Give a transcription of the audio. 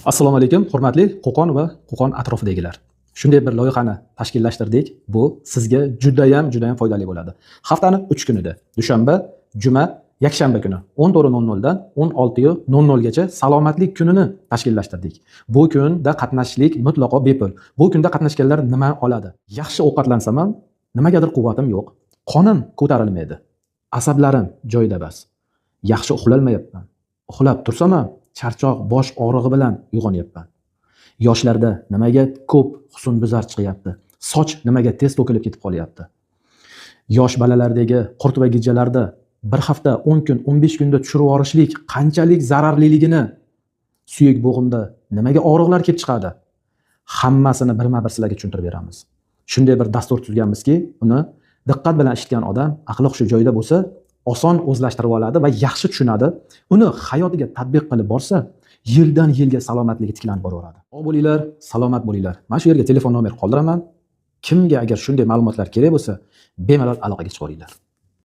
Assalomu alaykum, hurmatli Qo'qon va Qo'qon atrofidagilar. Shunday bir loyihani tashkillashtirdik. Bu sizga juda ham foydali bo'ladi. Haftaning 3 kunida, dushanba, juma, yakshanba kuni 14:00 dan 16:00 gacha salomatlik kunini tashkillashtirdik. Bu kunda qatnashishlik mutlaqo bepul. Bu kunda qatnashganlar nima oladi? Yaxshi ovqatlansam ham nimagadir quvvatim yo'q. Qonim ko'tarilmaydi. Asablarim joyida bas. Yaxshi uxlolmayapman. Uxlab tursam ham charchoq, bosh og'rig'i bilan uyg'onyapman. Yoshlarda nimaga ko'p husnbuzar chiqyapti? Soch nimaga tez to'kilib ketib qolyapti? Yosh bolalardagi qurt va gijjalarda bir hafta, 10 kun, 15 kunda tushirib yorishlik qanchalik zararliligini, suyak bo'g'imda nimaga og'riqlar kelib chiqadi? Hammasini birma-bir sizlarga tushuntirib beramiz. Shunday bir dastur tuzganmizki, uni diqqat bilan eshitgan odam aqli hushi joyida bo'lsa, oson o'zlashtirib oladi va yaxshi tushunadi. Uni hayotiga tatbiq qilib borsa, yildan yilga salomatligi tiklanib boraveradi. Sog' bo'linglar, salomat bo'linglar. Mana shu yerga telefon nomer qoldiraman. Kimga agar shunday ma'lumotlar kerak bo'lsa, bemalol aloqaga chiqaveringlar.